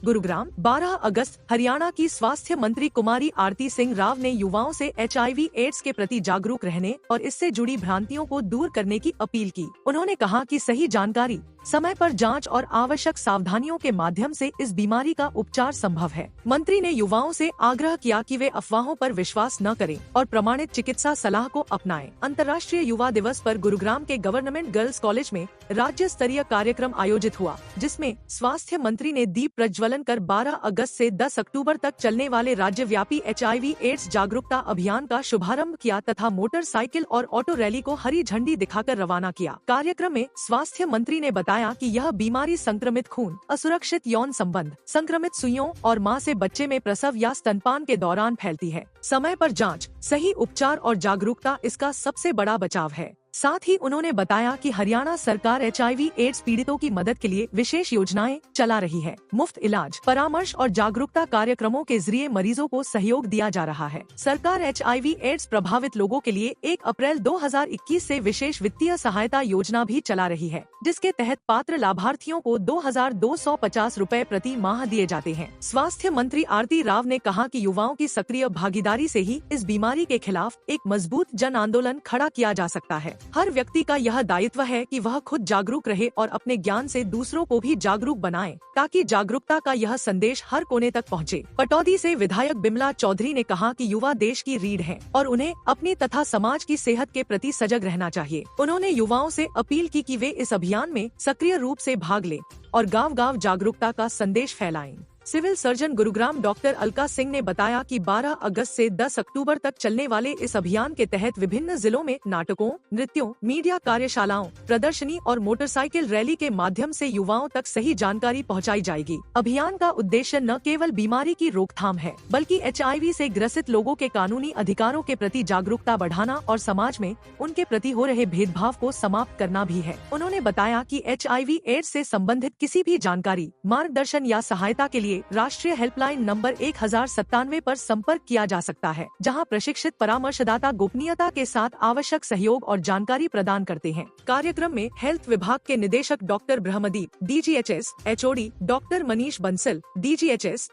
गुरुग्राम 12 अगस्त हरियाणा की स्वास्थ्य मंत्री कुमारी आरती सिंह राव ने युवाओं से HIV एड्स के प्रति जागरूक रहने और इससे जुड़ी भ्रांतियों को दूर करने की अपील की। उन्होंने कहा कि सही जानकारी, समय पर जांच और आवश्यक सावधानियों के माध्यम से इस बीमारी का उपचार संभव है। मंत्री ने युवाओं से आग्रह किया कि वे अफवाहों पर विश्वास न करें और प्रमाणित चिकित्सा सलाह को अपनाएं। अंतर्राष्ट्रीय युवा दिवस पर गुरुग्राम के गवर्नमेंट गर्ल्स कॉलेज में राज्य स्तरीय कार्यक्रम आयोजित हुआ, जिसमें स्वास्थ्य मंत्री ने दीप प्रज्वलन कर 12 अगस्त से 10 अक्टूबर तक चलने वाले राज्यव्यापी HIV एड्स जागरूकता अभियान का शुभारंभ किया तथा मोटरसाइकिल और ऑटो रैली को हरी झंडी दिखाकर रवाना किया। कार्यक्रम में स्वास्थ्य मंत्री ने बताया कि यह बीमारी संक्रमित खून, असुरक्षित यौन संबंध, संक्रमित सुइयों और मां से बच्चे में प्रसव या स्तनपान के दौरान फैलती है। समय पर जांच, सही उपचार और जागरूकता इसका सबसे बड़ा बचाव है। साथ ही उन्होंने बताया कि हरियाणा सरकार HIV एड्स पीड़ितों की मदद के लिए विशेष योजनाएं चला रही है। मुफ्त इलाज, परामर्श और जागरूकता कार्यक्रमों के जरिए मरीजों को सहयोग दिया जा रहा है। सरकार HIV एड्स प्रभावित लोगों के लिए 1 अप्रैल 2021 से विशेष वित्तीय सहायता योजना भी चला रही है, जिसके तहत पात्र लाभार्थियों को 2250 रूपए प्रति माह दिए जाते हैं। स्वास्थ्य मंत्री आरती राव ने कहा कि युवाओं की सक्रिय भागीदारी से ही इस बीमारी के खिलाफ एक मजबूत जन आंदोलन खड़ा किया जा सकता है। हर व्यक्ति का यह दायित्व है कि वह खुद जागरूक रहे और अपने ज्ञान से दूसरों को भी जागरूक बनाए, ताकि जागरूकता का यह संदेश हर कोने तक पहुंचे। पटौदी से विधायक बिमला चौधरी ने कहा कि युवा देश की रीढ़ हैं और उन्हें अपनी तथा समाज की सेहत के प्रति सजग रहना चाहिए। उन्होंने युवाओं से अपील की कि वे इस अभियान में सक्रिय रूप से भाग लें और गांव-गांव जागरूकता का संदेश फैलाएं। Civil surgeon Gurugram doctor Alka Singh ने बताया कि 12 अगस्त से 10 अक्टूबर तक चलने वाले इस अभियान के तहत विभिन्न जिलों में नाटकों, नृत्यों, मीडिया कार्यशालाओं, प्रदर्शनी और मोटरसाइकिल रैली के माध्यम से युवाओं तक सही जानकारी पहुंचाई जाएगी। अभियान का उद्देश्य न केवल बीमारी की रोकथाम है, बल्कि HIV से ग्रसित लोगों के कानूनी अधिकारों के प्रति जागरूकता बढ़ाना और समाज में उनके प्रति हो रहे भेदभाव को समाप्त करना भी है। उन्होंने बताया कि HIV एड्स से संबंधित किसी भी जानकारी, मार्गदर्शन या सहायता के लिए राष्ट्रीय हेल्पलाइन नंबर 1097 पर संपर्क किया जा सकता है, जहां प्रशिक्षित परामर्शदाता गोपनीयता के साथ आवश्यक सहयोग और जानकारी प्रदान करते हैं। कार्यक्रम में हेल्थ विभाग के निदेशक doctor Brahmdeep, DGHS, HOD doctor Manish Bansal, DGHS,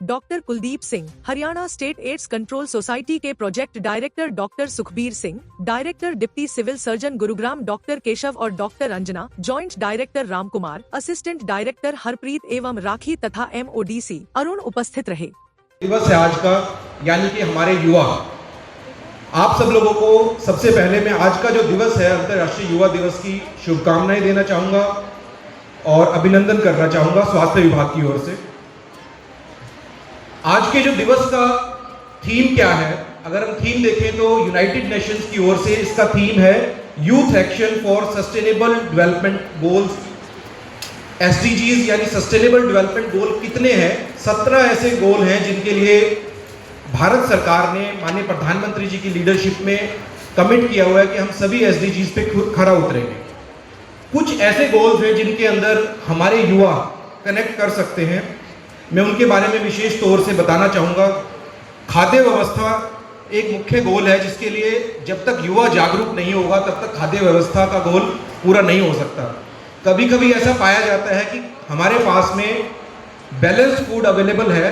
doctor Kuldeep Singh, Haryana state AIDS control society के project director doctor Sukhbir Singh, director deputy civil surgeon Gurugram doctor Keshav और doctor Anjana, joint director Ram Kumar, assistant director Harpreet एवं राखी तथा MODC अरुण उपस्थित रहे। दिवस है आज का, यानी कि हमारे युवा, आप सब लोगों को सबसे पहले मैं आज का जो दिवस है अंतर्राष्ट्रीय युवा दिवस की शुभकामनाएं देना चाहूंगा और अभिनंदन करना चाहूंगा स्वास्थ्य विभाग की ओर से। आज के जो दिवस का थीम क्या है, अगर हम थीम देखें तो यूनाइटेड नेशंस की ओर से इसका थीम है youth action for sustainable development goals. SDGs यानी सस्टेनेबल डेवलपमेंट गोल कितने हैं? 17 ऐसे गोल हैं जिनके लिए भारत सरकार ने माननीय प्रधानमंत्री जी की लीडरशिप में कमिट किया हुआ है कि हम सभी SDGs पे खरा उतरेंगे। कुछ ऐसे गोल्स हैं जिनके अंदर हमारे युवा कनेक्ट कर सकते हैं, मैं उनके बारे में विशेष तौर से बताना चाहूँगा। खाद्य व्यवस्था एक मुख्य गोल है, जिसके लिए जब तक युवा जागरूक नहीं होगा तब तक खाद्य व्यवस्था का गोल पूरा नहीं हो सकता। कभी कभी ऐसा पाया जाता है कि हमारे पास में बैलेंस्ड फूड अवेलेबल है,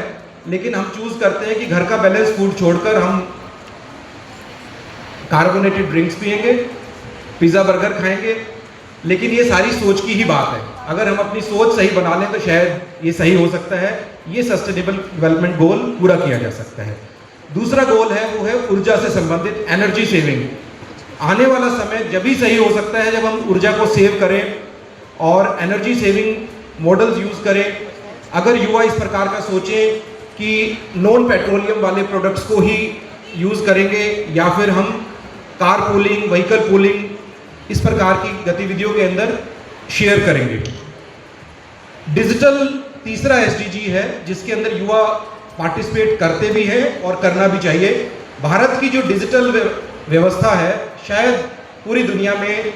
लेकिन हम चूज करते हैं कि घर का बैलेंस फूड छोड़कर हम कार्बोनेटेड ड्रिंक्स पिएंगे, पिज़्ज़ा बर्गर खाएंगे। लेकिन ये सारी सोच की ही बात है। अगर हम अपनी सोच सही बना लें तो शायद ये सही हो सकता है, ये सस्टेनेबल डेवलपमेंट गोल पूरा किया जा सकता है। दूसरा गोल है वो है ऊर्जा से संबंधित एनर्जी सेविंग। आने वाला समय जब ही सही हो सकता है जब हम ऊर्जा को सेव करें और एनर्जी सेविंग मॉडल्स यूज करें। अगर युवा इस प्रकार का सोचें कि नॉन पेट्रोलियम वाले प्रोडक्ट्स को ही यूज करेंगे या फिर हम कार पूलिंग, व्हीकल पूलिंग, इस प्रकार की गतिविधियों के अंदर शेयर करेंगे। डिजिटल तीसरा SDG है जिसके अंदर युवा पार्टिसिपेट करते भी हैं और करना भी चाहिए। भारत की जो डिजिटल व्यवस्था है शायद पूरी दुनिया में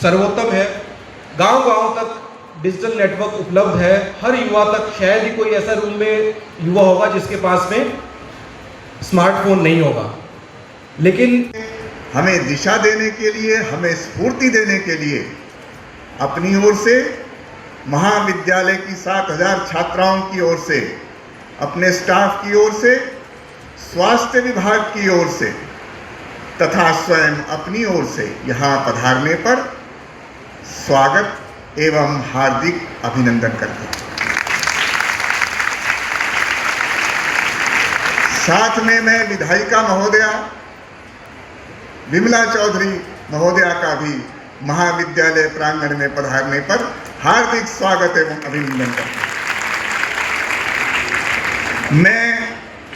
सर्वोत्तम है। गांव-गांव तक डिजिटल नेटवर्क उपलब्ध है। हर युवा तक शायद ही कोई ऐसा रूम में युवा होगा जिसके पास में स्मार्टफोन नहीं होगा। लेकिन हमें दिशा देने के लिए, हमें स्फूर्ति देने के लिए अपनी ओर से महाविद्यालय की 7000 छात्राओं की ओर से, अपने स्टाफ की ओर से, स्वास्थ्य विभाग की ओर से तथा स्वयं अपनी ओर से यहाँ पधारने पर स्वागत एवं हार्दिक अभिनंदन करते हैं। साथ में मैं विधायिका महोदया विमला चौधरी महोदया का भी महाविद्यालय प्रांगण में पधारने पर हार्दिक स्वागत एवं अभिनंदन करता हूं। मैं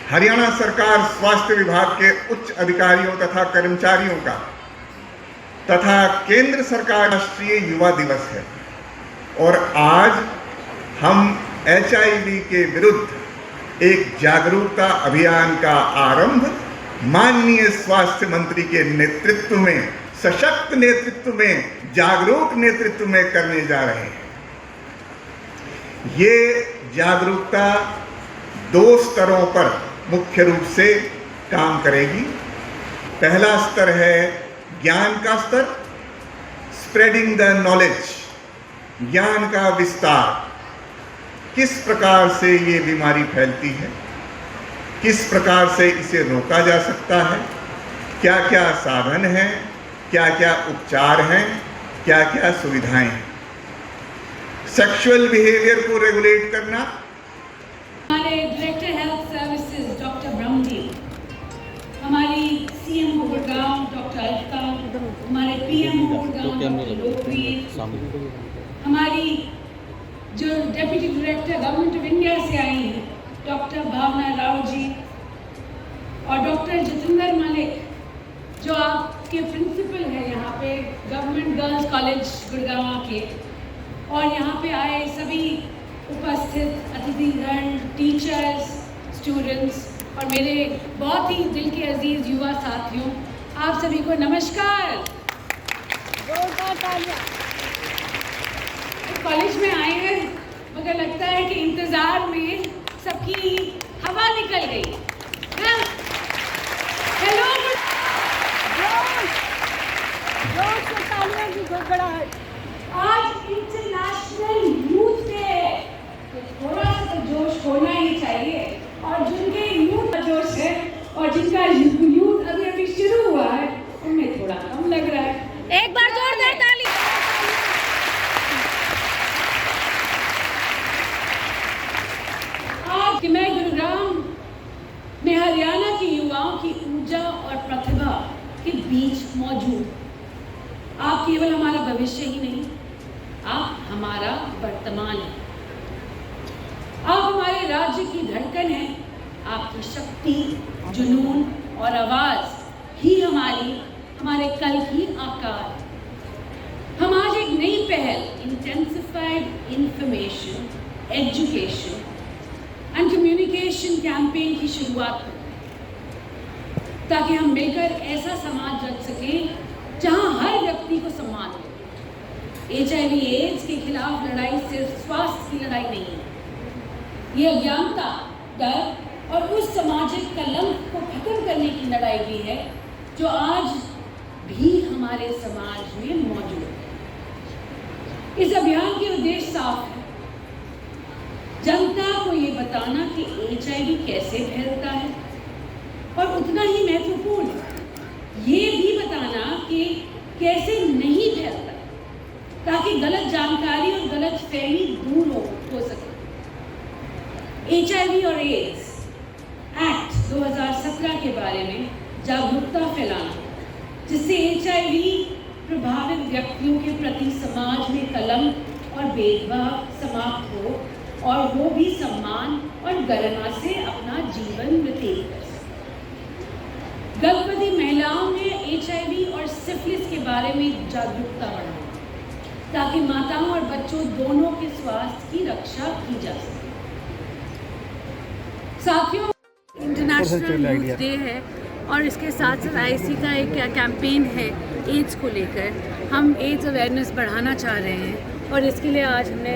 हरियाणा सरकार स्वास्थ्य विभाग के उच्च अधिकारियों तथा कर्मचारियों का तथा केंद्र सरकार राष्ट्रीय युवा दिवस है और आज हम HIV के विरुद्ध एक जागरूकता अभियान का आरंभ माननीय स्वास्थ्य मंत्री के नेतृत्व में, सशक्त नेतृत्व में, जागरूक नेतृत्व में करने जा रहे हैं। ये जागरूकता 2 स्तरों पर मुख्य रूप से काम करेगी। पहला स्तर है ज्ञान का स्तर, स्प्रेडिंग द नॉलेज, ज्ञान का विस्तार, किस प्रकार से ये बीमारी फैलती है, किस प्रकार से इसे रोका जा सकता है, क्या क्या साधन हैं, क्या क्या उपचार हैं, क्या क्या सुविधाएं हैं। सेक्सुअल बिहेवियर को रेगुलेट करना। हमारे director health services doctor Brahmdeep, हमारी CMO गुड़गांव डॉक्टर अलका, हमारे PMO गुड़गांव डॉक्टर लोकवीर, हमारी जो deputy director government of India से आई हैं डॉक्टर भावना राव जी और डॉक्टर जितेंद्र मलिक जो आपके प्रिंसिपल हैं यहाँ पे गवर्नमेंट गर्ल्स कॉलेज गुड़गांव के, और यहाँ पे आए सभी उपस्थित अतिथिगण, टीचर्स, स्टूडेंट्स और मेरे बहुत ही दिल के अजीज युवा साथियों, आप सभी को नमस्कार। कॉलेज में आए हैं मगर लगता है कि इंतज़ार में सबकी हवा निकल गई। हेलो, आज इंटरनेशनल यूथ डे है, तो थोड़ा सा तो जोश होना ही चाहिए। और जिनके यूथ का जोश है और जिनका यूथ अभी अभी शुरू हुआ है उनमें थोड़ा कम लग रहा है। एक बार जोरदार ताली। आज मैं गुरुग्राम में हरियाणा के युवाओं की ऊर्जा और प्रतिभा के बीच मौजूद। आप केवल हमारा भविष्य ही नहीं, आप हमारा वर्तमान है। आप हमारे राज्य की धड़कन है। आपकी शक्ति, जुनून और आवाज़ ही हमारे कल की आकार। हम आज एक नई पहल intensified information, education and communication campaign की शुरुआत करें ताकि हम मिलकर ऐसा समाज रच सकें जहां हर व्यक्ति को सम्मान मिले। HIV/AIDS के खिलाफ लड़ाई सिर्फ स्वास्थ्य की लड़ाई नहीं है, ये अज्ञानता, डर और उस सामाजिक कलंक को खत्म करने की लड़ाई भी है जो आज भी हमारे समाज में मौजूद है। इस अभियान के उद्देश्य साफ है, जनता को ये बताना कि HIV कैसे फैलता है और उतना ही महत्वपूर्ण ये भी बताना कि कैसे नहीं फैलता, ताकि गलत जानकारी और गलत फहमी दूर हो सके। HIV और AIDS एक्ट 2017 के बारे में जागरूकता फैलाना, जिससे HIV प्रभावित व्यक्तियों के प्रति समाज में कलंक और भेदभाव समाप्त हो और वो भी सम्मान और गरिमा से अपना जीवन व्यतीत कर सके। गर्भवती महिलाओं में HIV और सिफिलिस के बारे में जागरूकता बढ़ाना ताकि माताओं और बच्चों दोनों के स्वास्थ्य की रक्षा की जा सके। साथियों, इंटरनेशनल यूथ डे है और इसके साथ साथ IC का एक कैंपेन है एड्स को लेकर। हम एड्स अवेयरनेस बढ़ाना चाह रहे हैं और इसके लिए आज हमने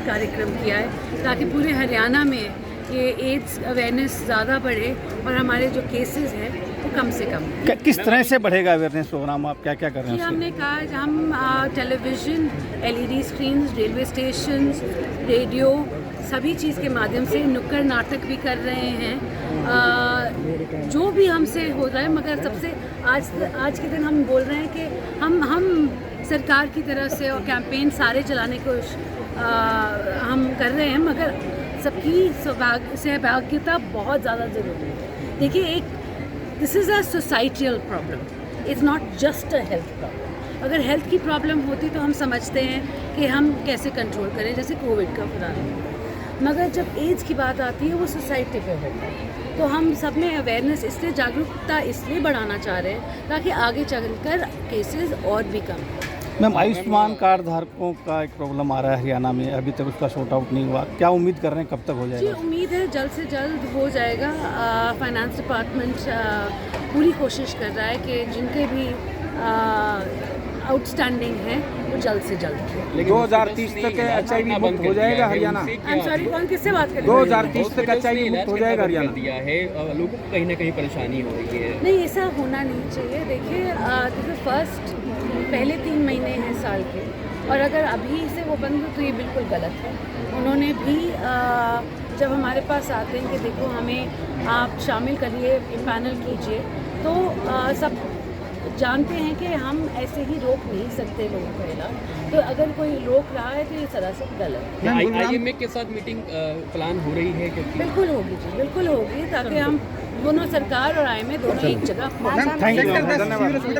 कार्यक्रम किया है ताकि पूरे हरियाणा में कि एड्स अवेयरनेस ज़्यादा बढ़े और हमारे जो केसेस हैं वो कम से कम। किस तरह से बढ़ेगा अवेयरनेस प्रोग्राम, आप क्या क्या कर रहे कि हैं उसके? हमने कहा हम television, LED screens, railway stations, radio, सभी चीज़ के माध्यम से नुक्कड़ नाटक भी कर रहे हैं। जो भी हमसे हो रहा है, मगर सबसे आज के दिन हम बोल रहे हैं कि हम सरकार की तरफ से और कैंपेन सारे चलाने को हम कर रहे हैं, मगर सबकी सहभागिता बहुत ज़्यादा ज़रूरी है। देखिए, this is a societal problem, it's not just a health problem. अगर हेल्थ की प्रॉब्लम होती तो हम समझते हैं कि हम कैसे कंट्रोल करें, जैसे कोविड का पुराना, मगर जब एड्स की बात आती है वो सोसाइटी पे होता है। तो हम सब में अवेयरनेस, इसलिए जागरूकता इसलिए बढ़ाना चाह रहे हैं ताकि आगे चलकर केसेस और भी कम हो। मैम, आयुष्मान कार्ड धारकों का एक प्रॉब्लम आ रहा है हरियाणा में, अभी तक उसका सॉर्ट आउट नहीं हुआ, क्या उम्मीद कर रहे हैं कब तक हो जी, जाएगा? उम्मीद है जल्द से जल्द हो जाएगा। फाइनेंस डिपार्टमेंट पूरी कोशिश कर रहा है कि जिनके भी आउटस्टैंडिंग है वो जल्द से जल्द। 2030 तक HIV मुक्त हो जाएगा हरियाणा? आई एम सॉरी, कौन किससे बात करें? 2030 तक HIV मुक्त हो जाएगा हरियाणा? दिया है, लोगों को कहीं ना कहीं परेशानी हो रही है। नहीं, ऐसा होना नहीं चाहिए। देखिए फर्स्ट पहले 3 महीने हैं साल के, और अगर अभी से वो बंद हो तो ये बिल्कुल गलत है। उन्होंने भी जब हमारे पास आते हैं कि देखो हमें आप शामिल करिए, पैनल कीजिए, तो सब जानते हैं कि हम ऐसे ही रोक नहीं सकते लोगों को इलाज। तो अगर कोई रोक रहा है तो ये सरासर गलत है। IMA के साथ मीटिंग प्लान हो रही है? क्योंकि बिल्कुल होगी जी, बिल्कुल होगी, ताकि हम दोनों, सरकार और IMA दोनों एक जगह। थैंक यू, धन्यवाद।